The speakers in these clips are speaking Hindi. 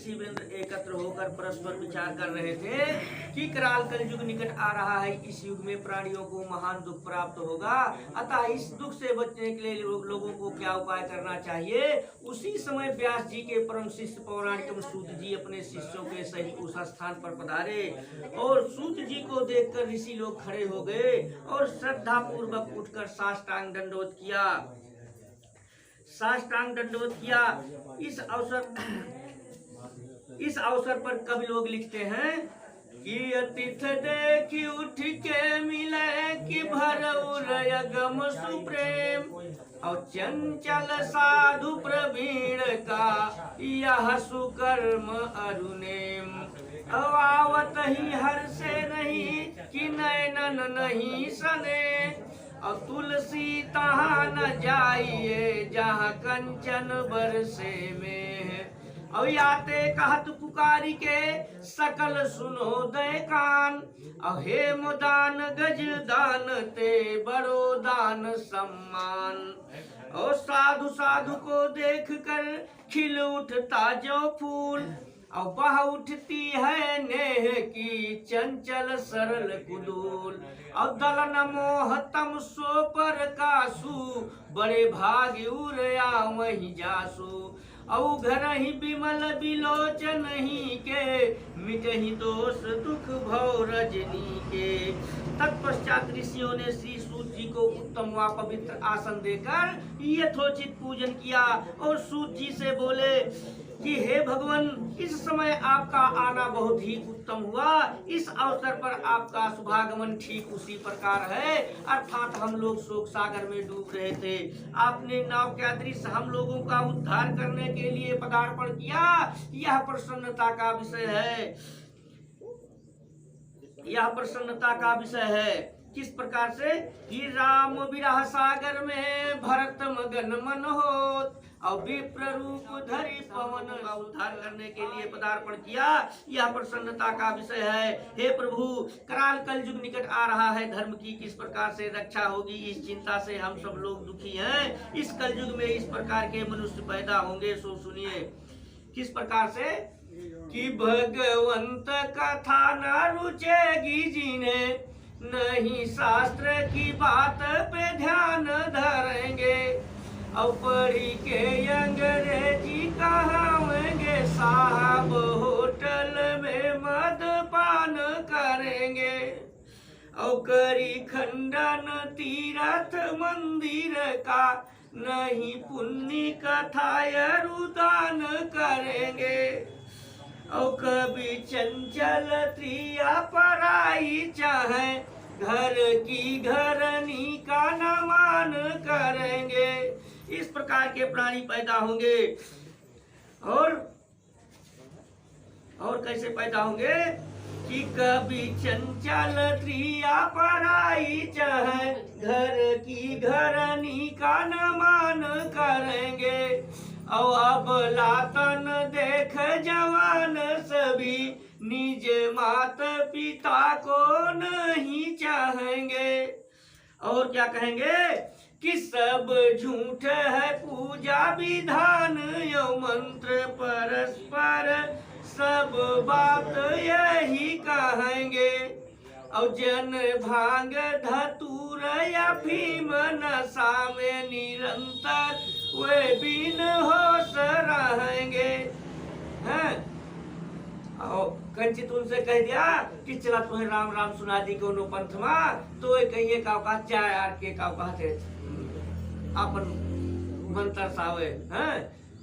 ऋषिवेंद्र एकत्र होकर परस्पर विचार कर रहे थे कि कराल कलयुग निकट आ रहा है। इस युग में प्राणियों को महान दुख प्राप्त होगा, अतः इस दुख से बचने के लिए लोगों को क्या उपाय करना चाहिए। उसी समय व्यास जी के परम शिष्य पौराणिक सूत जी अपने शिष्यों के सहित उस स्थान पर पधारे और सूत जी को देखकर ऋषि लोग खड़े हो गए और श्रद्धा पूर्वक उठकर साष्टांग दंडवत किया। इस अवसर पर कवि लोग लिखते हैं कि अतिथ देखी उठ के मिले कि भर गम सुप्रेम और चंचल साधु प्रवीण का यह सुकर्म अरुणेम। आवत ही हर से नहीं कि नैनन नहीं सने और तुलसी तहाँ न जाइए जहाँ कंचन बरसे में। और याते कहत पुकारी के सकल सुनो दय कान और हे मुदान गज दान ते बड़ो दान सम्मान। और साधु साधु को देख कर खिल उठता जो फूल और बह उठती है नेह की चंचल सरल कुदूल। और दलन मोह तम सो पर कासु बड़े भाग्य उरया वही जासु। औ घर ही बिमल बिलोचन ही के मिटहि दोष दुख भव रजनी के। तत्पश्चात ऋषियों ने श्री सूत जी को उत्तम व पवित्र आसन देकर यथोचित पूजन किया और सूत जी से बोले कि हे भगवान, इस समय आपका आना बहुत ही उत्तम हुआ। इस अवसर पर आपका शुभागमन ठीक उसी प्रकार है, अर्थात हम लोग शोक सागर में डूब रहे थे। आपने नाव के अदृश्य हम लोगों का उद्धार करने के लिए पदार्पण किया, यह प्रसन्नता का विषय है। यह प्रसन्नता का विषय है। किस प्रकार से कि राम विरह सागर में भरत मगन मन होत और विप्र रूप धरि पवन का उद्धार करने के लिए पदार्पण किया, यह प्रसन्नता का विषय है। हे प्रभु, कराल कलयुग निकट आ रहा है, धर्म की किस प्रकार से रक्षा होगी, इस चिंता से हम सब लोग दुखी हैं। इस कलयुग में इस प्रकार के मनुष्य पैदा होंगे, सो सुनिए। किस प्रकार से कि भगवंत कथा न रुचेगी जिन्हें नहीं शास्त्र की बात पे ध्यान धरेंगे और पढ़ी के अंग्रेजी कहावेंगे साहब होटल में मदपान करेंगे और करी खंडन तीर्थ मंदिर का नहीं पुण्य कथा रुदान करेंगे और कभी चंचल त्रिया पराई चाहे घर की घरनी का नमान करेंगे। इस प्रकार के प्राणी पैदा होंगे। और कैसे पैदा होंगे कि कभी चंचल त्रिया पराई चाहे घर की घरनी का नमान करेंगे और अब लातन देख जवान सभी निज माता पिता को नहीं चाहेंगे। और क्या कहेंगे कि सब झूठ है पूजा विधान यो मंत्र परस्पर सब बात यही कहेंगे और जन भांग धतूर या भीम नशा में निरंतर वे बिन होश रहेंगे। हैं? और कंचित उनसे कह दिया कि चला तुम्हें राम राम सुना दी कोनो पंथ में, तो कहिए का चाय आर के का कहते अपन मंत्र सावे हैं।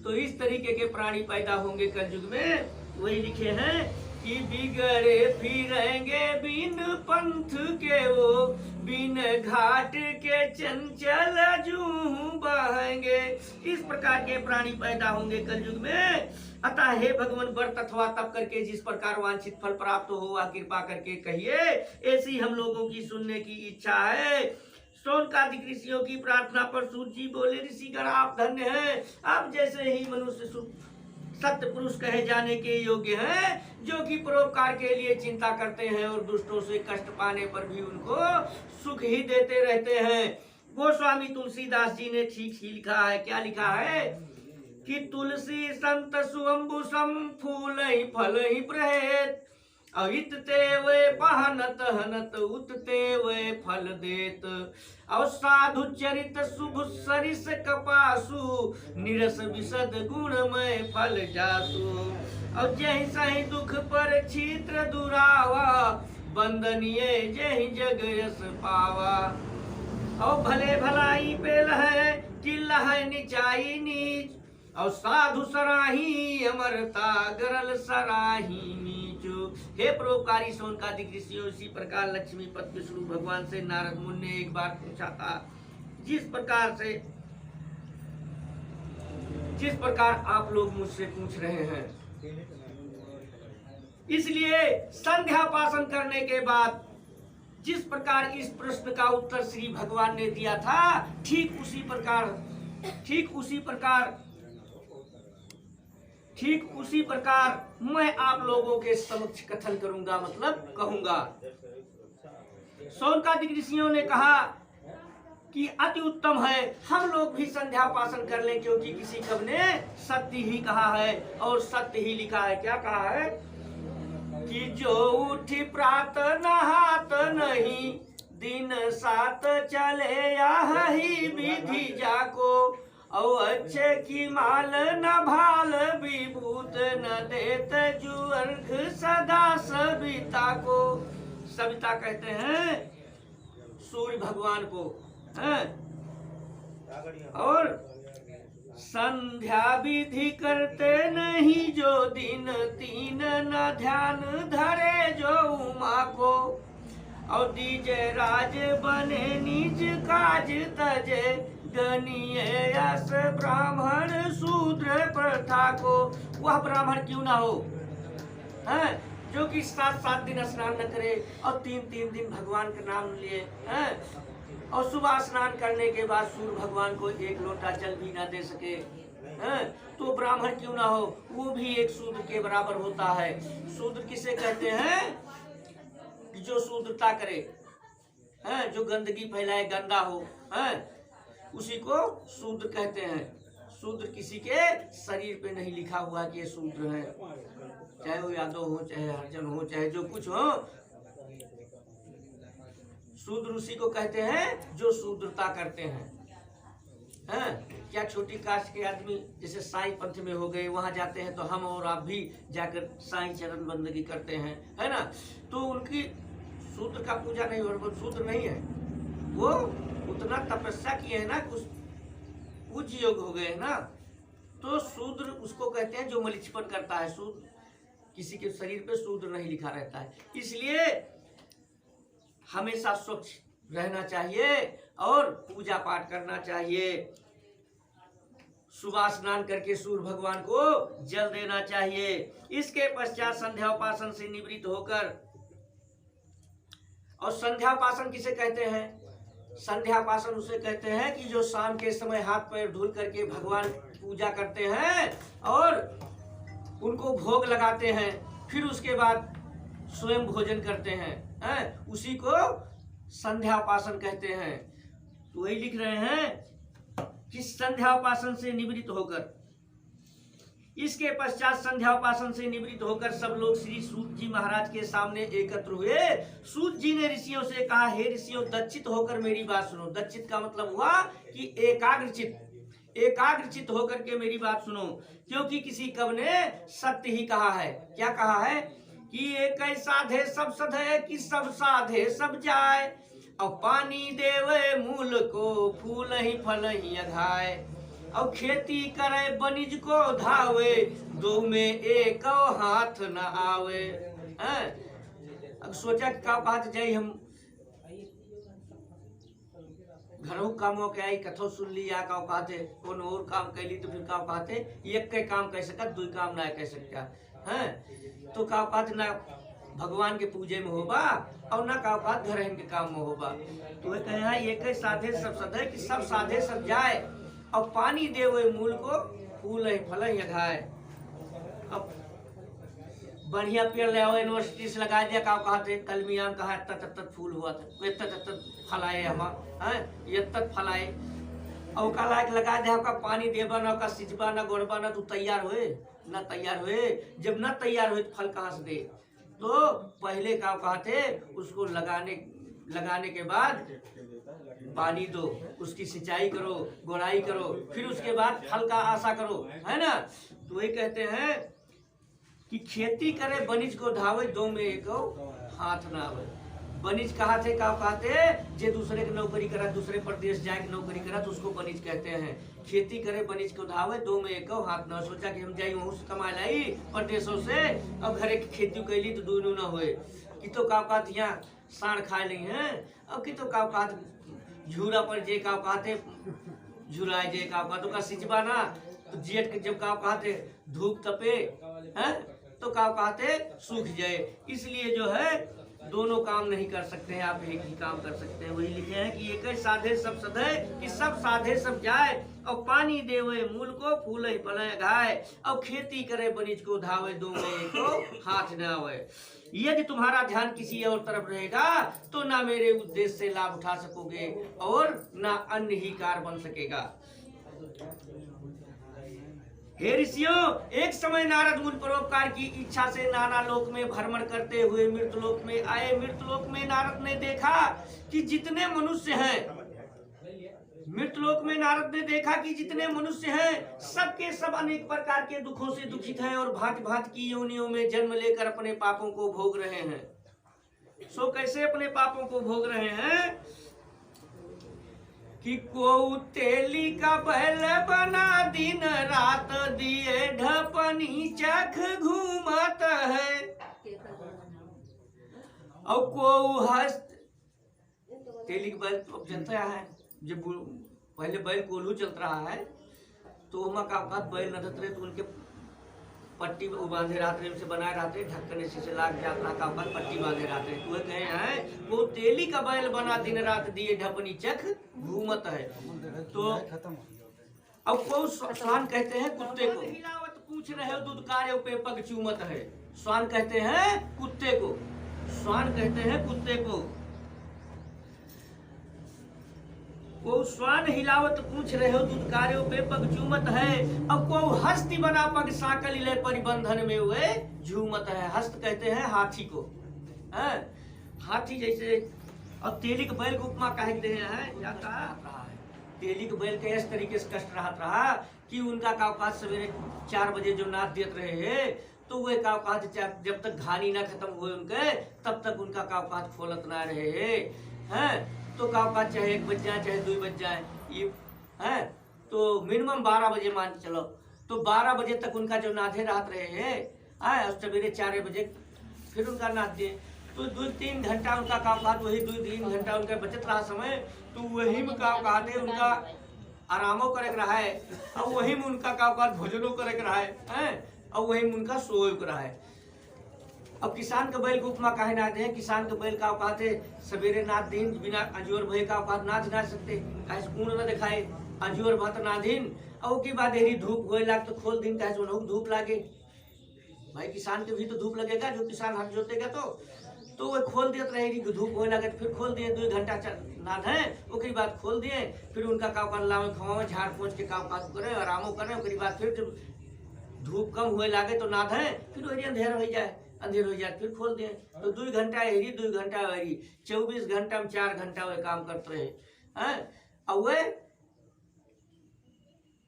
तो इस तरीके के प्राणी पैदा होंगे कलयुग में। वही लिखे हैं कि बिगड़े फिरेंगे बिन पंथ के वो बिन घाट के चंचल जूं बहेंगे। इस प्रकार के प्राणी पैदा होंगे कलयुग में। अतः हे भगवान, व्रत अथवा तप करके जिस प्रकार वांछित फल प्राप्त हो वह कृपा करके कहिए। ऐसी हम लोगों की सुनने की इच्छा है। शौनकादिक ऋषियों की प्रार्थना पर सूत जी बोले, ऋषिगण आप धन्य हैं। आप जैसे ही मनुष्य सत्य पुरुष कहे जाने के योग्य हैं, जो कि परोपकार के लिए चिंता करते हैं और दुष्टों से कष्ट पाने पर भी उनको सुख ही देते रहते हैं। गोस्वामी तुलसीदास जी ने ठीक ही लिखा है। क्या लिखा है कि तुलसी संत सुअम्बुसम फूल ही फल ही प्रहेत अहित ते वे पहनत हनत उतते वे फल देत और साधु चरित शुभ सरिस कपासु निरस विशद गुणमय फल जासु और जहि सहि दुख पर छित्र दुरावा बंदनीय जहि जग यस पावा और भले भलाई पे लहै कि लहै निचाई नीच और साधु सराही अमरता गरल सराही नीचु। हे परोपकारी सोनकादिक ऋषियों, इसी प्रकार लक्ष्मीपत विष्णु भगवान से नारद मुनि ने एक बार पूछा था, जिस प्रकार आप लोग मुझसे पूछ रहे हैं। इसलिए संध्या पासन करने के बाद जिस प्रकार इस प्रश्न का उत्तर श्री भगवान ने दिया था, ठीक उसी प्रकार मैं आप लोगों के समक्ष कथन करूंगा, मतलब कहूंगा। शौनकादिक ऋषियों ने कहा कि अति उत्तम है हम लोग भी संध्या पासन कर लें, क्योंकि किसी कवि ने सत्य ही कहा है और सत्य ही लिखा है। क्या कहा है कि जो उठी प्रात नहात नहीं, दिन सात चले ही विधि जाको, और अच्छे की माल न भाल विभूत न देत जुअर्घ सदा सविता को। सविता कहते हैं सूर्य भगवान को, हैं? और संध्या विधि करते नहीं जो दिन तीन न ध्यान धरे जो उमा को, और दीजे राज बने निज काज तजे गणीय यस ब्राह्मण शूद्र प्रथा को। वह ब्राह्मण क्यों ना हो, हैं? जो कि 7 दिन स्नान न करे और 3 दिन भगवान का नाम लिए, हैं? और सुबह स्नान करने के बाद सूर्य भगवान को एक लोटा जल भी ना दे सके, हैं? तो ब्राह्मण क्यों ना हो, वो भी एक शूद्र के बराबर होता है। शूद्र किसे कहते हैं? जो शूद्रता करे, हैं? जो गंदगी फैलाए, गंदा हो, हैं? उसी को शूद्र कहते हैं। शूद्र किसी के शरीर पे नहीं लिखा हुआ कि ये शूद्र है, चाहे वो यादव हो, चाहे हरिजन हो, चाहे जो कुछ हो। शूद्र उसी को कहते हैं जो शूद्रता करते हैं, हैं? क्या छोटी कास्ट के आदमी जैसे साईं पंथ में हो गए, वहां जाते हैं तो हम और आप भी जाकर साईं चरण बंदगी करते हैं, है ना? तो उनकी शूद्र का पूजा नहीं हो रहा, शूद्र नहीं है वो, उतना तपस्या किए है ना, कुछ पूज्य योग हो गए ना। तो शूद्र उसको कहते हैं जो मलिचपन करता है। शूद्र किसी के शरीर पे शूद्र नहीं लिखा रहता है। इसलिए हमेशा स्वच्छ रहना चाहिए और पूजा पाठ करना चाहिए। सुबह स्नान करके सूर्य भगवान को जल देना चाहिए। इसके पश्चात संध्या उपासन से निवृत्त होकर, और संध्या उपासन किसे कहते हैं? संध्या उपासन उसे कहते हैं कि जो शाम के समय हाथ पैर धुल करके भगवान पूजा करते हैं और उनको भोग लगाते हैं, फिर उसके बाद स्वयं भोजन करते हैं, हैं? उसी को संध्या उपासन कहते हैं। तो वही लिख रहे हैं कि संध्या उपासन से निवृत्त होकर, इसके पश्चात संध्या उपासन से निवृत्त होकर सब लोग श्री सूत जी महाराज के सामने एकत्र हुए। सूत जी ने ऋषियों से कहा, हे ऋषियों, दक्षित होकर मेरी बात सुनो। दक्षित का मतलब हुआ कि एकाग्रचित होकर के मेरी बात सुनो, क्योंकि किसी कवि ने सत्य ही कहा है। क्या कहा है कि एक साधे सब सधे, कि सब साधे सब जाए, और पानी देवे मूल को, फूल ही फल ही अघाए, और खेती करे बनिज को धावे, दो में एक हाथ न आवे। अब सोचा का बात जाई, हम घरों कामों के आई कथो सुन लिया, का कहते कौन और काम कैली तो फिर का कहते एक के काम कह सकत, दुई काम ना कह सकता, हैं? तो का बात ना भगवान के पूजे में होबा और ना का बात घर के काम में होबा। तो वे कहे हैं एक साधे सब सधे, कि सब साधे सब जाए, और पानी दे वो मूल को, फूल ही फल ही अघाए। अब बढ़िया पेड़ ले आओ, यूनिवर्सिटी से लगा दिया, का कहते कलमी आम कहा फूल हुआ था, फल आए हम, ये फल आए। और का लायक लगा दे का पानी देबा ना का सिंचबा ना गोड़बा ना तू तैयार होए ना तैयार होए। जब ना तैयार होए तो फल कहाँ से दे। तो पहले का कहते उसको लगाने के बाद पानी दो, उसकी सिंचाई करो, गोड़ाई करो, फिर उसके बाद फल का आशा करो, है ना। तो वही कहते हैं कि खेती करे बनिज को धावे, दो में एक हाथ ना आवे। बनिज कहा थे का कहते जे दूसरे के नौकरी करा, दूसरे प्रदेश जाए के नौकरी करा तो उसको बनिज कहते हैं। खेती करे बनिज को धावे, दो में एक हाथ ना। सोचा कि हम जाई वहां से कमा लाई प्रदेशों से, अब घरे की खेती कैली तो दोनों ना होए कि तो का कहते यहाँ साढ़ खा ली है। अब कि तो का कहते झूरा पर जे का कहते झुराए जे का कहते का सिंचबा ना तो जेठ के जब का कहते धूप तपे है तो का कहते सूख जाए। इसलिए जो है दोनों काम नहीं कर सकते हैं, आप एक ही काम कर सकते हैं। वही लिखे हैं कि एक साधे सब सधे, कि सब साधे सब जाए, और पानी देवे मूल को फूल पले घाय, और खेती करे बनिज को धावे, दो में एक हाथ न आवे। यदि तुम्हारा ध्यान किसी और तरफ रहेगा तो ना मेरे उद्देश्य से लाभ उठा सकोगे और ना अन्य ही कार बन सकेगा। हे ऋषियों, एक समय नारद मुनि परोपकार की इच्छा से नाना लोक में भ्रमण करते हुए मृतलोक में आए। मृतलोक में नारद ने देखा कि जितने मनुष्य हैं, मृतलोक में नारद ने देखा कि जितने मनुष्य हैं सबके सब अनेक प्रकार के दुखों से दुखित हैं और भांति भांति की योनियों में जन्म लेकर अपने पापों को भोग रहे हैं। सो कैसे अपने पापों को भोग रहे हैं कि को तेली का बैल बना दिन रात दिए ढपनी चख घूमत है, और को हस्त तेली का बैल तो चलता है। जब पहले बैल कोल्हू चलता रहा है तो वहाँ का बैल नदत रहे तो उनके पट्टी बांधे रहते उनसे बनाए रहते, ढक्कन ऐसे से लाग जाता का पट्टी बांधे रहते। तो वह कहे हैं वो तेली का बैल बना दिन रात दिए ढपनी चख घूमत है। तो अब को स्वान कहते हैं कुत्ते को, हिलावत पूछ रहे हो दूध कार्य पे पग चूमत है। स्वान कहते हैं कुत्ते को, स्वान कहते हैं कुत्ते को। को स्वान हिलावत पूछ रहे हो दूध कार्यों पे पग चूमत है, अब को हस्ती बना पग साकल ले परिबंधन में हुए झूमत है। हस्त कहते हैं हाथी को, है हाथी जैसे। और तेली के बैल को उपमा कहते हैं जाता रहा है। तेली के बैल के इस तरीके से कष्ट रहा कि उनका कावकाज सवेरे 4 बजे जो नाद देते रहे तो वह कावकाज जब तक घानी ना खत्म हुए उनके तब तक उनका कावकाज खोलत ना रहे हैं। तो कावकाज चाहे 1 बज जाए चाहे 2 बज जाए ये है तो मिनिमम 12 बजे मान के चलो। तो 12 बजे तक उनका जो नादे रात रहे हैं और सवेरे 4 बजे फिर उनका नाद दिए तो 2-3 घंटा उनका कावकाज, वही 2-3 घंटा उनका बचत रहा समय। तो वही में कावकाज उनका आरामो करे रहा है और वही में उनका कावकाज भोजनों करे रहा है और वही में उनका सोए रहा है। अब किसान के बैल को उपमा कहे ना दे, किसान के बैल का औकात है सवेरे नाथ दिन बिना अंजोर भय का औकात नाथ ना सकते, कैसे कूण न दिखाए अंजोर भत ना दिन। और की बात यही धूप होए लाग तो खोल दिन कैसे धूप लागे भाई, किसान के भी तो धूप लगेगा, जो किसान हाथ जोतेगा तो वो खोल देते रहे धूप होए लगे तो फिर खोल दिए 2 घंटा नाद है उसके बाद खोल दिए। फिर उनका कावकाज लावे खवावे झाड़ पोंछ के कावकाज करे आरामो करे। उसके बाद फिर जब धूप कम हुए लागे तो नाद है फिर वही अंधेर हो जाए, अंधेर हो जाए फिर खोल दिए। तो 2 घंटा हरी 2 घंटा हरी 24 घंटा में 4 घंटा वे काम करते रहे हैं और वे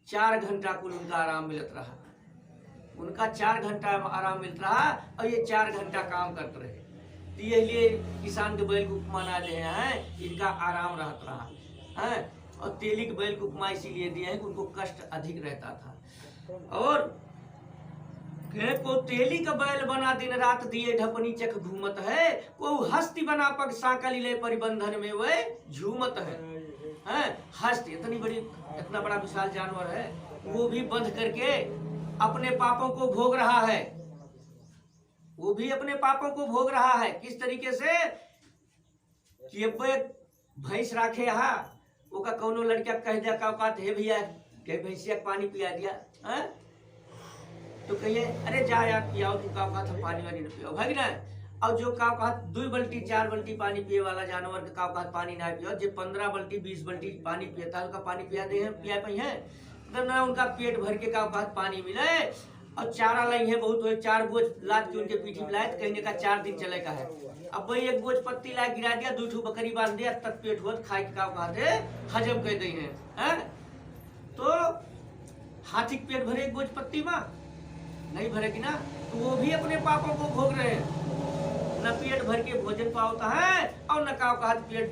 4 घंटा कुल उनका आराम मिलत रहा, उनका 4 घंटा आराम मिलता रहा और ये 4 घंटा काम करते रहे। तो ये लिए किसान के बैल को उपमा ना दिए हैं, इनका आराम रहता रहा है। और तेली के बैल को उपमा इसीलिए दिए हैं कि उनको कष्ट अधिक रहता था। और को तेली का बैल बना दिन रात दिए ढपनी चख घूमत है, को हस्ती बना पग साकल ले परिबंधन में वे झूमत है। हस्त इतना बड़ा विशाल जानवर है, वो भी बंध करके अपने पापों को भोग रहा है, वो भी अपने पापों को भोग रहा है। किस तरीके से कि भैंस राखे यहाँ वो का कौनो लड़का कह दिया का बात है भैया कह भैंसिया पानी पिया दिया है तो कहिए अरे जा यार पियाओ तू का बात पानी वानी न पियाओ भाई ना। और जो काव कहा 2 बल्टी 4 बल्टी पानी पिए वाला जानवर के काव कहा पानी ना पियो, जो 15 बल्टी 20 बल्टी पानी पियता उनका पानी पिया पई है तब ना उनका पेट भर के काव कहा पानी मिले। और चारा लाई है बहुत हो 4 बोझ लाद के उनके पीठी में लाए कहने का 4 दिन चले का है। अब वही 1 बोझ पत्ती ला गिरा दिया, 2 ठो बकरी बांध दिया, तक पेट हुआ खाए के काव कहते हजम कर दी है। तो हाथी के पेट भरे 1 बोझ पत्ती माँ नहीं भरेगी ना, तो वो भी अपने पापों को भोग रहे हैं। न पेट भर के भोजन पाता है और न काव का पेट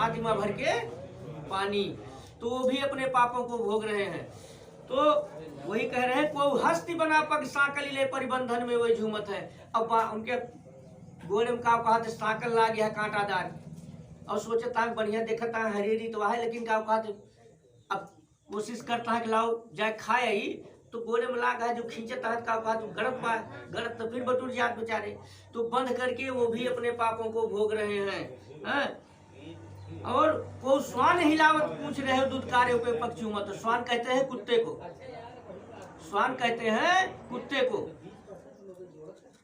आदिमा भर के पानी, तो वो भी अपने पापों को भोग रहे हैं। तो वही कह रहे हैं को हस्ती बना पग साकल ले परिबंधन में वही झूमत है। अब उनके गोड़े में काव कहा साकल ला गया कांटादार और सोचता है बढ़िया देखता है हरेरी तो है, लेकिन काव कहा अब कोशिश करता है कि लाओ जाए खाए ही, तो गोले में लाग है जो खींचता है का बात गड़त तो फिर बटुर जात बेचारे, तो बंद करके वो भी अपने पापों को भोग रहे हैं। और को स्वान हिलावत पूछ रहे हो दूध कार्य पे पक्षी मत, स्वान कहते हैं कुत्ते को, स्वान कहते हैं कुत्ते को।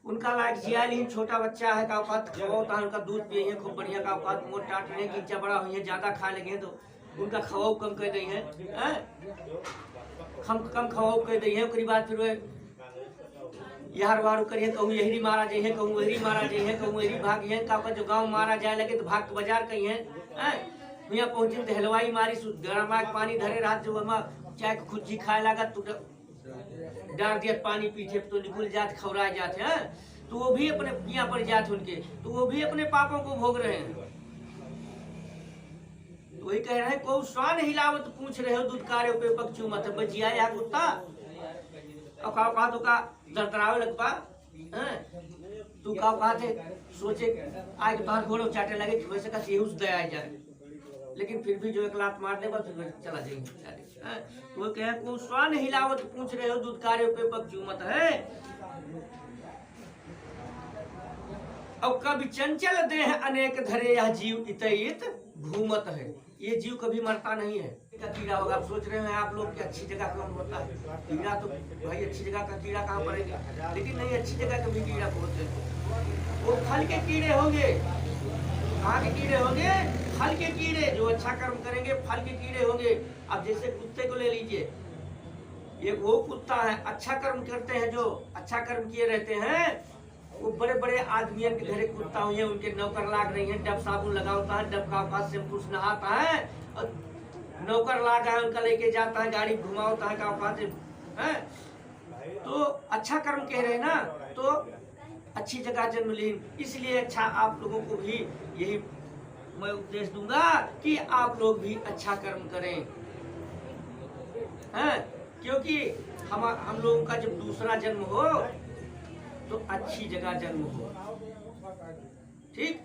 उनका लायक जियालीन छोटा बच्चा है का बात खवाता है, उनका दूध पिए खूब बढ़िया का बात मोट टाट रहे कि बड़ा हुई ज्यादा खा लेंगे तो उनका खवाऊ कम कर दी है, कम खवाऊ कर दी है। उसके बाद फिर यार वारू करिए कहूँ यही मारा जाए है, कहूँ वही मारा जाए है, कहूँ वही भाग है का जो गांव मारा जाए लगे तो भाग बाजार कहीं है। यहाँ पहुंचे तो हलवाई मारी गरम पानी धरे रात जो चाय खुद खाए लगा तो डाल दिया पानी पीछे तो निकल जाते खवराए जाते हैं, तो वो भी अपने यहाँ पर जाते उनके, तो वो भी अपने पापों को भोग रहे हैं। तो वही कह रहे हैं को स्वान हिलावत पूछ रहे हो दूध कार्य पे पक्षी मत बचिया या कुत्ता और कहा तो का दरदरावे लग पा तू कहा थे सोचे आए के तोहर घोड़ो चाटे लगे वैसे का सेहूस दया जाए, लेकिन फिर भी जो एक लात मार दे बस फिर चला जाएंगे। तो वो कहे को स्वान हिलावत पूछ रहे हो दूध कार्य पे पक्षी मत है। अब कभी चंचल देह अनेक धरे यह जीव इतयित घूमत है, ये जीव कभी मरता नहीं है। कीड़ा होगा, आप सोच रहे हैं आप लोग कि अच्छी जगह कौन होता है, कीड़ा तो भाई अच्छी जगह का कीड़ा कहाँ पड़ेगा, लेकिन नहीं अच्छी जगह कभी कीड़ा होते हैं। वो फल के कीड़े होंगे, कहाँ के कीड़े होंगे, फल के कीड़े, जो अच्छा कर्म करेंगे फल के कीड़े होंगे। अब जैसे कुत्ते को ले लीजिए, ये वो कुत्ता है अच्छा कर्म करते हैं, जो अच्छा कर्म किए रहते हैं, वो बड़े बड़े आदमियों के घरे कुत्ता हुए उनके नौकर लाग रही है, डब साबुन लगाता है, डब का पास से पुरुष नहाता है और नौकर लागा है उनका लेके जाता है, गाड़ी घुमाता है का पास है। तो अच्छा कर्म कह रहे हैं ना, तो अच्छी जगह जन्म लीन, इसलिए अच्छा आप लोगों को भी यही मैं उपदेश दूंगा कि आप लोग भी अच्छा कर्म करें, हैं? क्योंकि हम लोगों का जब दूसरा जन्म हो तो अच्छी जगह जन्म हो, ठीक।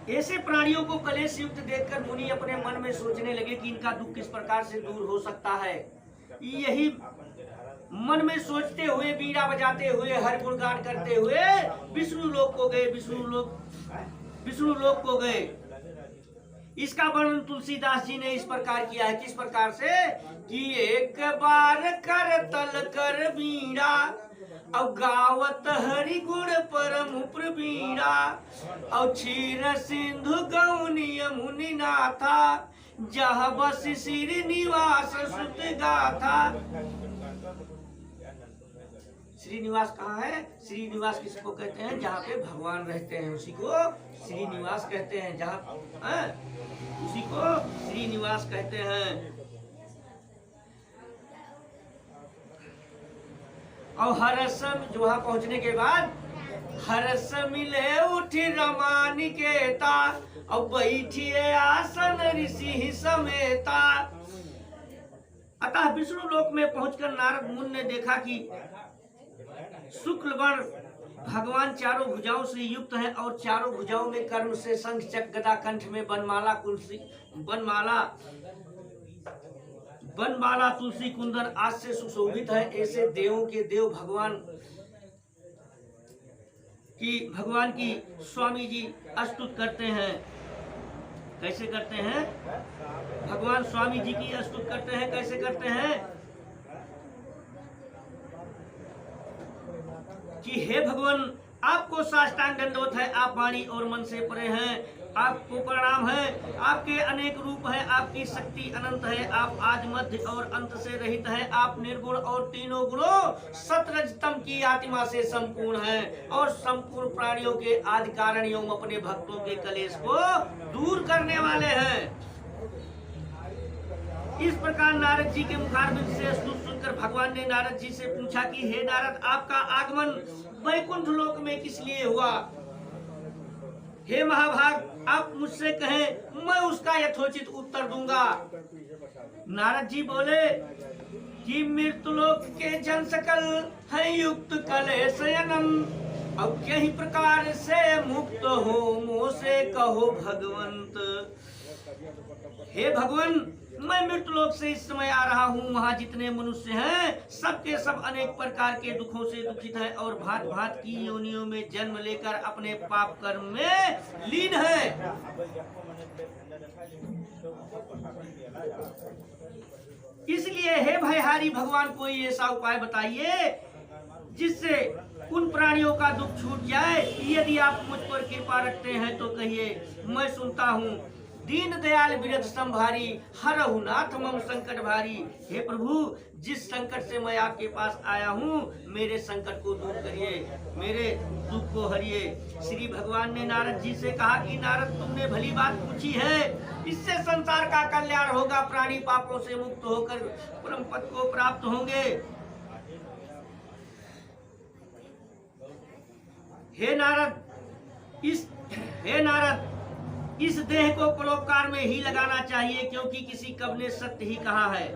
ऐसे प्राणियों को कलेश युक्त देखकर मुनि अपने मन में सोचने लगे कि इनका दुख किस प्रकार से दूर हो सकता है। यही मन में सोचते हुए बीड़ा बजाते हुए हर गुणगान करते हुए विष्णु लोक को गए, विष्णु लोक को गए। इसका वर्णन तुलसीदास जी ने इस प्रकार किया है, किस प्रकार से कि एक बार कर तल कर बीड़ा और गावत हरि गुण परम प्रवीणा और क्षीर सिंधु गौनीय मुनि नाथा जहाँ बस श्रीनिवास सुत गाथा। श्रीनिवास कहाँ है? श्रीनिवास किसको कहते हैं? जहाँ पे भगवान रहते हैं उसी को श्रीनिवास कहते हैं, जहाँ उसी को श्रीनिवास कहते हैं। और हरस जो वहां पहुंचने के बाद हरस मिले उठी रमानिकेता और बैठिए आसन ऋषि समेता। अतः विष्णु लोक में पहुंचकर नारद मुनि ने देखा कि शुक्ल वर्ण भगवान चारों भुजाओं से युक्त हैं और चारों भुजाओं में कर्म से शंख चक्र गदा, कंठ में बनमाला तुलसी कुंदन आज से सुशोभित है। ऐसे देवों के देव भगवान की स्वामी जी स्तुति करते हैं। कैसे करते हैं? भगवान स्वामी जी की स्तुति करते हैं। कैसे करते हैं? कि हे भगवान, आपको साष्टांग दंडवत है, आप वाणी और मन से परे हैं, आपको प्रणाम है, आपके अनेक रूप हैं, आपकी शक्ति अनंत है, आप आदि मध्य और अंत से रहित हैं, आप निर्गुण और तीनों गुणों सतरजतम की आत्मा से संपूर्ण हैं और संपूर्ण प्राणियों के आदि कारण एवं अपने भक्तों के कलेश को दूर करने वाले हैं। इस प्रकार नारद जी के मुखारबिंद से स्तुति सुनकर भगवान ने नारद जी से पूछा कि हे नारद, आपका आगमन वैकुंठ लोक में किस लिए हुआ? हे महाभाग, आप मुझसे कहें, मैं उसका यथोचित उत्तर दूंगा। नारद जी बोले कि मृत्युलोक के जन सकल है युक्त कलेशयनम, अब यही प्रकार से मुक्त हो मोह से कहो भगवंत। हे भगवान, मैं मृत्युलोक से इस समय आ रहा हूँ। वहाँ जितने मनुष्य हैं सबके सब अनेक प्रकार के दुखों से दुखित हैं और भांत भांत की योनियों में जन्म लेकर अपने पाप कर्म में लीन है। इसलिए हे भयहारी भगवान, कोई ऐसा उपाय बताइए जिससे उन प्राणियों का दुख छूट जाए। यदि आप मुझ पर कृपा रखते हैं तो कहिए, मैं सुनता हूँ। दीन दयाल बिरध संभारी, हरहु नाथ मम संकट भारी। हे प्रभु, जिस संकट से मैं आपके पास आया हूँ, मेरे संकट को दूर करिए, मेरे दुख को हरिए। श्री भगवान ने नारद जी से कहा कि नारद, तुमने भली बात पूछी है, इससे संसार का कल्याण होगा, प्राणी पापों से मुक्त होकर परम पद को प्राप्त होंगे। हे नारद, इस देह को परोपकार में ही लगाना चाहिए, क्योंकि किसी कवि ने सत्य ही कहा है।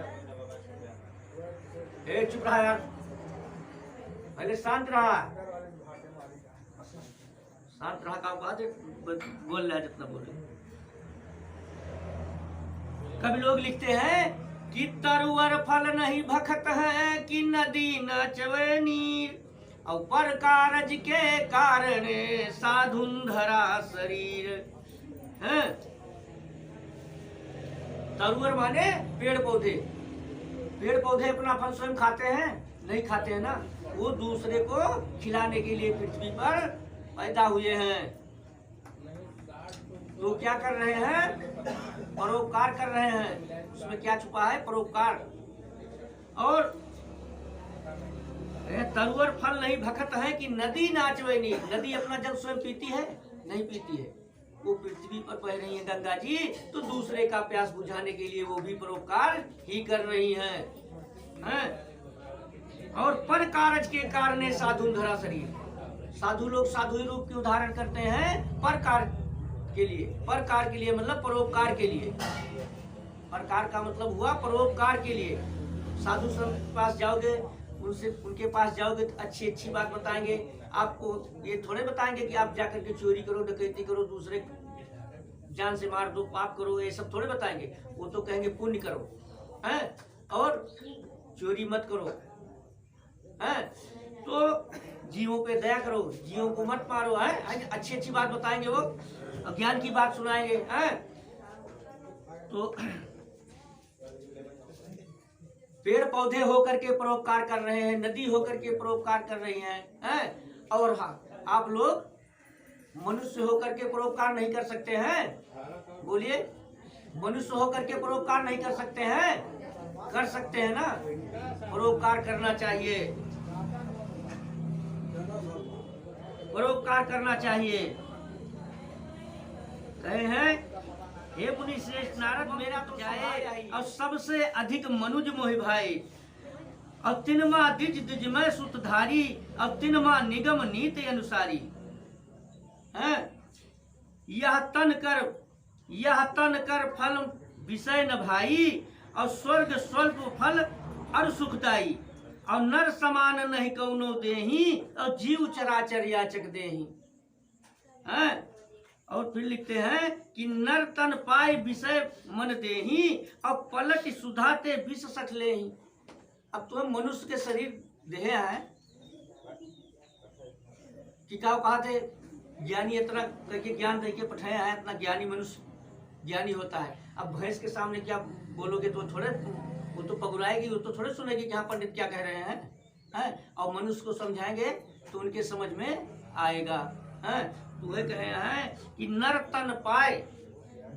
चुप रहा यार, पहले शांत रहा, शांत रहा का बात बोल रहा है जितना बोले। कभी लोग लिखते हैं कि तरुवर फल नहीं भखत है, कि नदी न चवे नीर, और पर कारज के कारण साधुन धरा शरीर। है तरुवर माने पेड़ पौधे। पेड़ पौधे अपना फल स्वयं खाते हैं? नहीं खाते हैं ना, वो दूसरे को खिलाने के लिए पृथ्वी पर पैदा हुए हैं। तो क्या कर रहे हैं? परोपकार कर रहे हैं। उसमें क्या छुपा है? परोपकार। और तरुवर फल नहीं भखत है, कि नदी नाचवेनी। नदी अपना जल स्वयं पीती है? नहीं पीती है, वो पृथ्वी पर बह रही है गंगा जी, तो दूसरे का प्यास बुझाने के लिए वो भी परोपकार ही कर रही हैं। और पर कारज के कारण साधु धरा शरीर। साधु लोग साधु रूप के उदाहरण करते हैं परकार के लिए। परकार के लिए मतलब परोपकार के लिए। परकार का मतलब हुआ परोपकार के लिए। साधु संत के पास जाओगे, उनके पास जाओगे तो अच्छी अच्छी बात बताएंगे आपको। ये थोड़े बताएंगे कि आप जाकर के चोरी करो, डकैती करो, दूसरे जान से मार दो, पाप करो, ये सब थोड़े बताएंगे। वो तो कहेंगे पुण्य करो, हैं, और चोरी मत करो, हैं, तो जीवों पे दया करो, जीवों को मत मारो, हैं, अच्छी अच्छी बात बताएंगे वो, ज्ञान की बात सुनाएंगे, हैं। तो पेड़ पौधे होकर के परोपकार कर रहे हैं, नदी होकर के परोपकार कर रही हैं, और हाँ, आप लोग मनुष्य होकर के परोपकार नहीं कर सकते हैं? बोलिए, मनुष्य होकर के परोपकार नहीं कर सकते हैं? कर सकते हैं ना? परोपकार करना चाहिए, परोपकार करना चाहिए। कहे हैं, हे मुनि श्रेष्ठ नारद, मेरा तो जाए और सबसे अधिक मनुज मोहि भाई, और तिनमा द्विज द्विजमय सूत्रधारी, और तिनमा निगम नीति अनुसारी। है यह तन कर फल विषय न भाई, और स्वर्ग स्वल्प फल अर सुखदाई, और नर समान नहीं कौनो देही, और जीव चराचर याचक देही। है और फिर लिखते हैं कि नर तन पाए विषय मन देही, और पलट सुधाते विष सठ लेही। अब तो हम मनुष्य के शरीर देहे हैं कि क्या कहा थे, ज्ञानी इतना करके ज्ञान दे के पठाया है, इतना ज्ञानी मनुष्य ज्ञानी होता है। अब भैंस के सामने क्या बोलोगे तो थोड़े, वो तो पगुराएगी, वो तो थोड़े सुनेगी कि हाँ पंडित क्या कह रहे हैं, और मनुष्य को समझाएंगे तो उनके समझ में आएगा। हैं तो वह कहे हैं कि नर तन पाए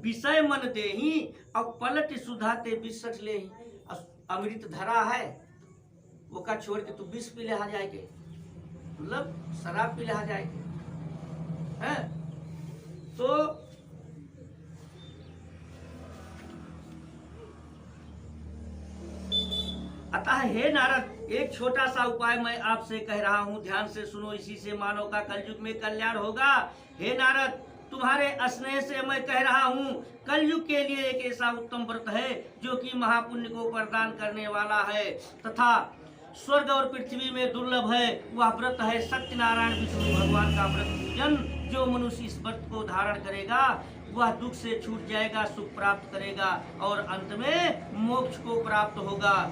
विषय मन देही, अब पलट सुधाते बिसठ ले। अमृत धरा है वो का छोड़ के तू विष पी ले जाएगे, मतलब शराब पी ले जाएगे। हैं तो अतः हे नारद, एक छोटा सा उपाय मैं आपसे कह रहा हूँ, ध्यान से सुनो, इसी से मानव का कलयुग में कल्याण होगा। हे नारद, तुम्हारे स्नेह से मैं कह रहा हूँ, कलयुग के लिए एक ऐसा उत्तम व्रत है जो कि महापुण्य को प्रदान करने वाला है तथा स्वर्ग और पृथ्वी में दुर्लभ है। वह व्रत है सत्यनारायण विष्णु भगवान का व्रत पूजन। जो मनुष्य इस व्रत को धारण करेगा वह दुख से छूट जाएगा, सुख प्राप्त करेगा और अंत में मोक्ष को प्राप्त होगा।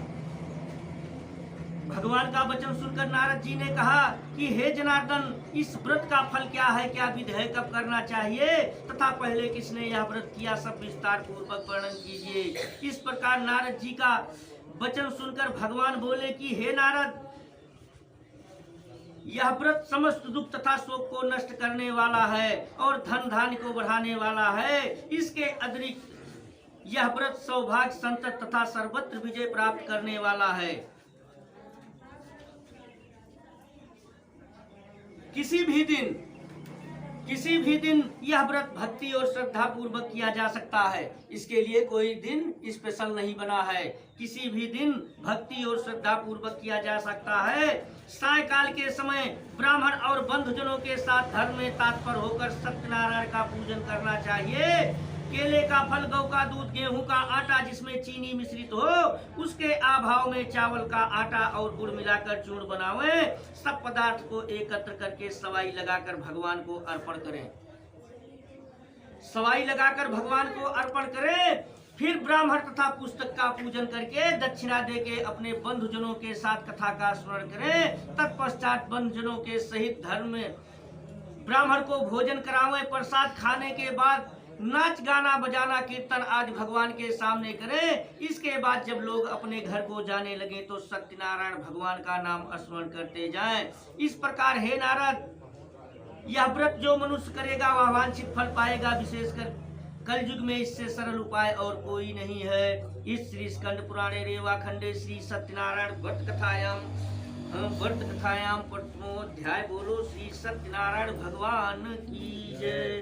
भगवान का वचन सुनकर नारद जी ने कहा कि हे जनार्दन, इस व्रत का फल क्या है, क्या विधि है, कब करना चाहिए तथा पहले किसने यह व्रत किया, सब विस्तार पूर्वक वर्णन कीजिए। इस प्रकार नारद जी का वचन सुनकर भगवान बोले कि हे नारद, यह व्रत समस्त दुख तथा शोक को नष्ट करने वाला है और धन धान्य को बढ़ाने वाला है। इसके अतिरिक्त यह व्रत सौभाग्य, संतत तथा सर्वत्र विजय प्राप्त करने वाला है। किसी भी दिन यह व्रत भक्ति और श्रद्धा पूर्वक किया जा सकता है। इसके लिए कोई दिन स्पेशल नहीं बना है, किसी भी दिन भक्ति और श्रद्धा पूर्वक किया जा सकता है। सायकाल के समय ब्राह्मण और बंधुजनों के साथ धर्म में तत्पर होकर सत्यनारायण का पूजन करना चाहिए। केले का फल, गौ का दूध, गेहूं का आटा जिसमें चीनी मिश्रित हो, उसके अभाव में चावल का आटा और गुड़ मिलाकर चूर्ण बनावें। सब पदार्थ को एकत्र करके सवाई लगाकर भगवान को अर्पण करें। सवाई लगाकर भगवान को अर्पण करें। फिर ब्राह्मण तथा पुस्तक का पूजन करके दक्षिणा देके अपने बंधुजनों के साथ कथा का स्मरण करें। तत्पश्चात बंधुजनों के सहित धर्म में ब्राह्मण को भोजन करावें। प्रसाद खाने के बाद नाच गाना बजाना कीर्तन आदि भगवान के सामने करें। इसके बाद जब लोग अपने घर को जाने लगे तो सत्यनारायण भगवान का नाम स्मरण करते जाएं। इस प्रकार हे नारद, यह व्रत जो मनुष्य करेगा वह वांछित फल पाएगा। विशेषकर कलयुग में इससे सरल उपाय और कोई नहीं है। इस श्री स्कंद पुराणे रेवा खंडे श्री सत्यनारायण व्रत कथायाम प्रथमोध्याय। बोलो श्री सत्यनारायण भगवान की जय।